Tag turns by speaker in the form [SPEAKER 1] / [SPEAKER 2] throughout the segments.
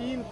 [SPEAKER 1] 3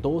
[SPEAKER 2] 2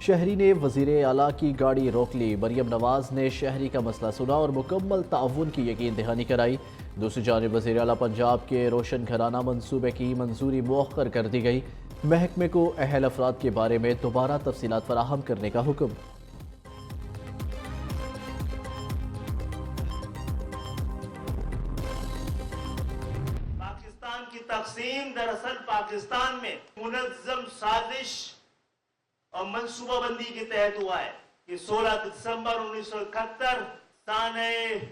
[SPEAKER 2] شہری نے وزیر اعلیٰ کی گاڑی روک لی۔ مریم نواز نے شہری کا مسئلہ سنا اور مکمل تعاون کی یقین دہانی کرائی۔ دوسری جانب وزیر اعلیٰ پنجاب کے روشن گھرانہ منصوبے کی منظوری مؤخر کر دی گئی۔ محکمے کو اہل افراد کے بارے میں دوبارہ تفصیلات فراہم کرنے کا حکم۔
[SPEAKER 3] پاکستان کی تقسیم دراصل پاکستان میں منظم سازش اور منصوبہ بندی کے تحت ہوا ہے۔ یہ 16 دسمبر 1971 سانحہ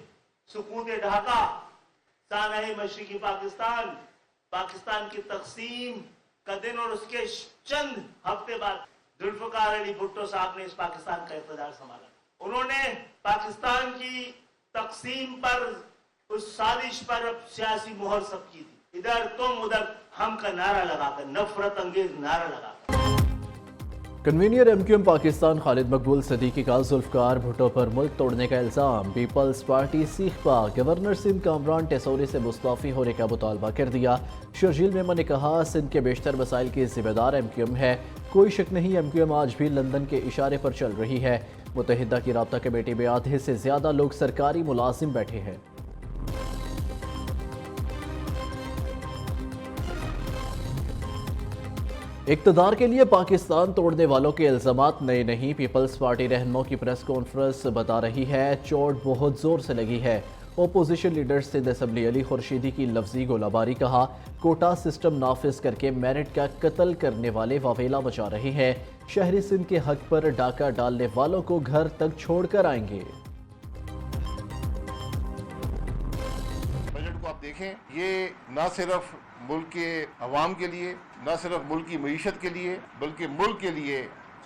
[SPEAKER 3] سقوط ڈھاکہ، سانحہ مشرقی پاکستان کی تقسیم کا دن اور اس کے چند ہفتے بعد ذوالفقار علی بھٹو صاحب نے اس پاکستان کا اقتدار سنبھالا۔ انہوں نے پاکستان کی تقسیم پر، اس سازش پر سیاسی مہر سب کی تھی۔ ادھر تم ادھر ہم کا نعرہ لگا کر، نفرت انگیز نعرہ لگا کر۔
[SPEAKER 2] Convener M Q M Pakistan Khalid Maqbool Siddiqui کا ذوالفقار بھٹو پر ملک توڑنے کا الزام۔ پیپلز پارٹی سیخپا گورنر سندھ کامران ٹیسوری سے مستعفی ہونے کا مطالبہ کر دیا۔ شرجیل میمن نے کہا سندھ کے بیشتر مسائل کی ذمہ دار ایم کیو ایم ہے، کوئی شک نہیں ایم کیو ایم آج بھی لندن کے اشارے پر چل رہی ہے۔ متحدہ کی رابطہ کمیٹی میں آدھے سے زیادہ لوگ سرکاری ملازم بیٹھے ہیں۔ اقتدار کے لیے پاکستان توڑنے والوں کے الزامات نئے نہیں۔ پیپلز پارٹی رہنماؤں کی پریس کانفرنس بتا رہی ہے چوٹ بہت زور سے لگی ہے۔ اپوزیشن لیڈر سندھ اسمبلی علی خورشیدی کی لفظی گولہ باری، کہا کوٹا سسٹم نافذ کر کے میرٹ کا قتل کرنے والے واویلا مچا رہے ہیں، شہری سندھ کے حق پر ڈاکہ ڈالنے والوں کو گھر تک چھوڑ کر آئیں گے۔
[SPEAKER 4] بجٹ کو آپ دیکھیں، یہ نہ صرف ملک کے عوام کے لیے، نہ صرف ملک کی معیشت کے لیے، بلکہ ملک کے لیے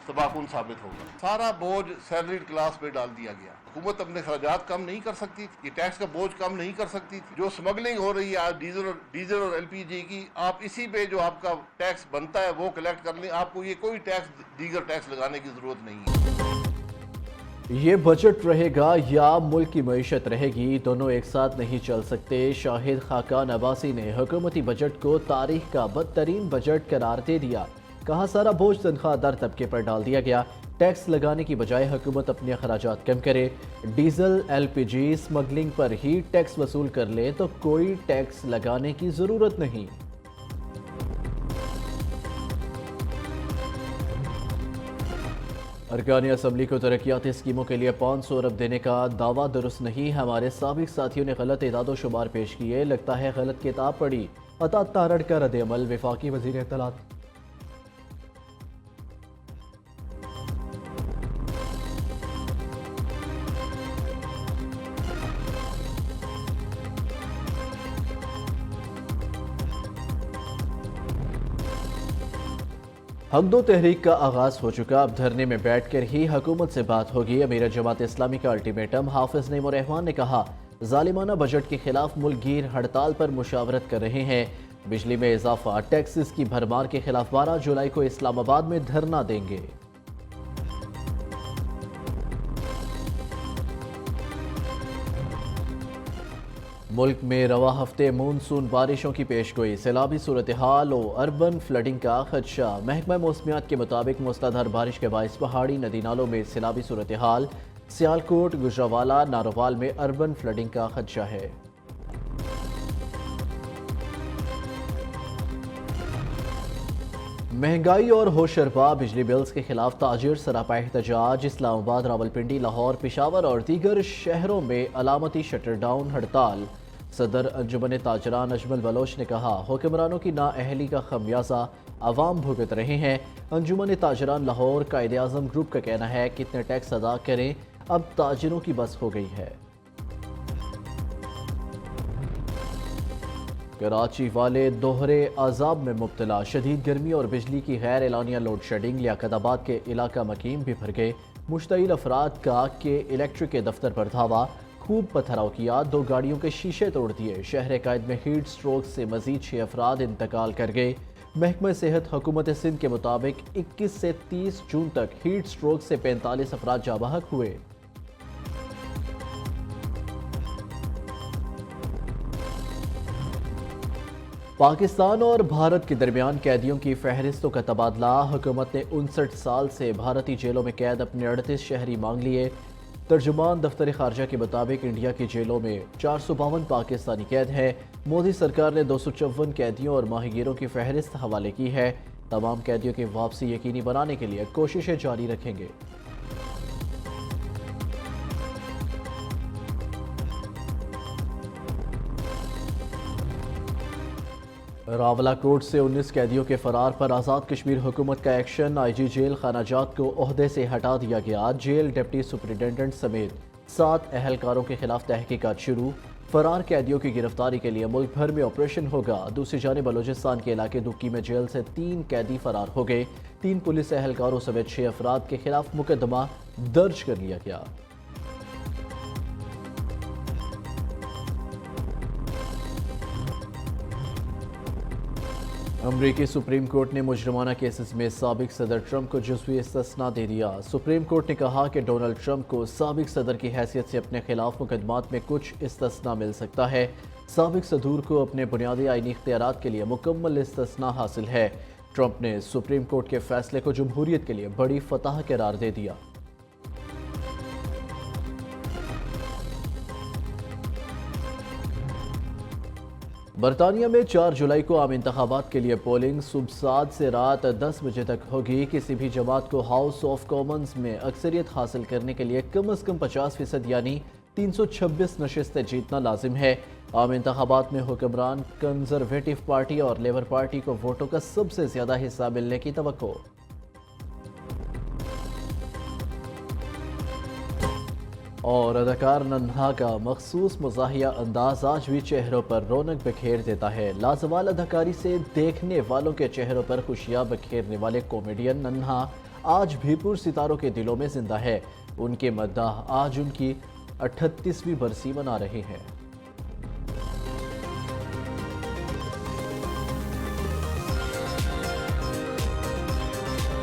[SPEAKER 4] تباہ کن ثابت ہوگا۔ سارا بوجھ سیلریڈ کلاس پہ ڈال دیا گیا۔ حکومت اپنے اخراجات کم نہیں کر سکتی تھی، یہ ٹیکس کا بوجھ کم نہیں کر سکتی تھی۔ جو سمگلنگ ہو رہی ہے آج ڈیزل اور ایل پی جی کی، آپ اسی پہ جو آپ کا ٹیکس بنتا ہے وہ کلیکٹ کر لیں، آپ کو یہ کوئی ٹیکس دیگر ٹیکس لگانے کی ضرورت نہیں ہے۔
[SPEAKER 2] یہ بجٹ رہے گا یا ملک کی معیشت رہے گی، دونوں ایک ساتھ نہیں چل سکتے۔ شاہد خاقان عباسی نے حکومتی بجٹ کو تاریخ کا بدترین بجٹ قرار دے دیا، کہا سارا بوجھ تنخواہ دار طبقے پر ڈال دیا گیا، ٹیکس لگانے کی بجائے حکومت اپنے اخراجات کم کرے، ڈیزل ایل پی جی سمگلنگ پر ہی ٹیکس وصول کر لے تو کوئی ٹیکس لگانے کی ضرورت نہیں۔ ارکان اسمبلی کو ترقیاتی اسکیموں کے لیے 500 ارب دینے کا دعویٰ درست نہیں، ہمارے سابق ساتھیوں نے غلط اعداد و شمار پیش کیے، لگتا ہے غلط کتاب پڑھی۔ عطا تارڑ کا رد عمل، وفاقی وزیر اطلاعات۔ حق دو تحریک کا آغاز ہو چکا، اب دھرنے میں بیٹھ کر ہی حکومت سے بات ہوگی۔ امیر جماعت اسلامی کا الٹیمیٹم، حافظ نعیم الرحمان نے کہا ظالمانہ بجٹ کے خلاف ملک گیر ہڑتال پر مشاورت کر رہے ہیں، بجلی میں اضافہ، ٹیکسز کی بھرمار کے خلاف 12 جولائی کو اسلام آباد میں دھرنا دیں گے۔ ملک میں رواں ہفتے مونسون بارشوں کی پیشگوئی، سیلابی صورتحال و اربن فلڈنگ کا خدشہ۔ محکمہ موسمیات کے مطابق موسلادھار بارش کے باعث پہاڑی ندی نالوں میں سیلابی صورتحال، سیالکوٹ، گجرانوالہ، ناروال میں اربن فلڈنگ کا خدشہ ہے۔ مہنگائی اور ہوشربا بجلی بلز کے خلاف تاجر سراپا احتجاج، اسلام آباد، راولپنڈی، لاہور، پشاور اور دیگر شہروں میں علامتی شٹر ڈاؤن ہڑتال۔ صدر انجمن تاجران اجمل بلوچ نے کہا حکمرانوں کی نااہلی کا خمیازہ عوام بھگت رہے ہیں۔ انجمن تاجران لاہور قائد اعظم گروپ کا کہنا ہے کتنے ٹیکس ادا کریں، اب تاجروں کی بس ہو گئی ہے۔ کراچی والے دوہرے عذاب میں مبتلا، شدید گرمی اور بجلی کی غیر اعلانیہ لوڈ شیڈنگ، لیاقت آباد کے علاقہ مکین بھی بھر گئے۔ مشتعل افراد کا کہ الیکٹرک کے دفتر پر دھاوا، خوب پتھراؤ کیا، 2 گاڑیوں کے شیشے توڑ دیے۔ شہر قائد میں ہیٹ سٹروک سے مزید 6 افراد انتقال کر گئے۔ محکمہ صحت حکومت سندھ کے مطابق 21 سے 30 جون تک ہیٹ سٹروک سے 45 افراد جاں بحق ہوئے۔ پاکستان اور بھارت کے درمیان قیدیوں کی فہرستوں کا تبادلہ۔ حکومت نے 59 سال سے بھارتی جیلوں میں قید اپنے 38 شہری مانگ لیے۔ ترجمان دفتر خارجہ کے مطابق انڈیا کی جیلوں میں 452 پاکستانی قید ہیں۔ مودی سرکار نے 254 قیدیوں اور ماہی گیروں کی فہرست حوالے کی ہے۔ تمام قیدیوں کی واپسی یقینی بنانے کے لیے کوششیں جاری رکھیں گے۔ راولہ کوٹ سے 19 قیدیوں کے فرار پر آزاد کشمیر حکومت کا ایکشن۔ آئی جی جیل خانہ جات کو عہدے سے ہٹا دیا گیا۔ جیل ڈپٹی سپرنٹنڈنٹ سمیت 7 اہلکاروں کے خلاف تحقیقات شروع۔ فرار قیدیوں کی گرفتاری کے لیے ملک بھر میں آپریشن ہوگا۔ دوسری جانب بلوچستان کے علاقے دکی میں جیل سے 3 قیدی فرار ہو گئے۔ 3 پولیس اہلکاروں سمیت 6 افراد کے خلاف مقدمہ درج کر لیا گیا۔ امریکی سپریم کورٹ نے مجرمانہ کیسز میں سابق صدر ٹرمپ کو جزوی استثناء دے دیا۔ سپریم کورٹ نے کہا کہ ڈونلڈ ٹرمپ کو سابق صدر کی حیثیت سے اپنے خلاف مقدمات میں کچھ استثناء مل سکتا ہے۔ سابق صدور کو اپنے بنیادی آئینی اختیارات کے لیے مکمل استثناء حاصل ہے۔ ٹرمپ نے سپریم کورٹ کے فیصلے کو جمہوریت کے لیے بڑی فتح قرار دے دیا۔ برطانیہ میں 4 جولائی کو عام انتخابات کے لیے پولنگ صبح 7 سے رات 10 بجے تک ہوگی۔ کسی بھی جماعت کو ہاؤس آف کامنز میں اکثریت حاصل کرنے کے لیے کم از کم 50% یعنی 326 نشستیں جیتنا لازم ہے۔ عام انتخابات میں حکمران کنزرویٹو پارٹی اور لیبر پارٹی کو ووٹوں کا سب سے زیادہ حصہ ملنے کی توقع۔ اور اداکار ننہا کا مخصوص مزاحیہ انداز آج بھی چہروں پر رونق بکھیر دیتا ہے۔ لازوال اداکاری سے دیکھنے والوں کے چہروں پر خوشیاں بکھیرنے والے کامیڈین ننہا آج بھی پرستاروں کے دلوں میں زندہ ہے۔ ان کے مداح آج ان کی 38ویں برسی منا رہے ہیں۔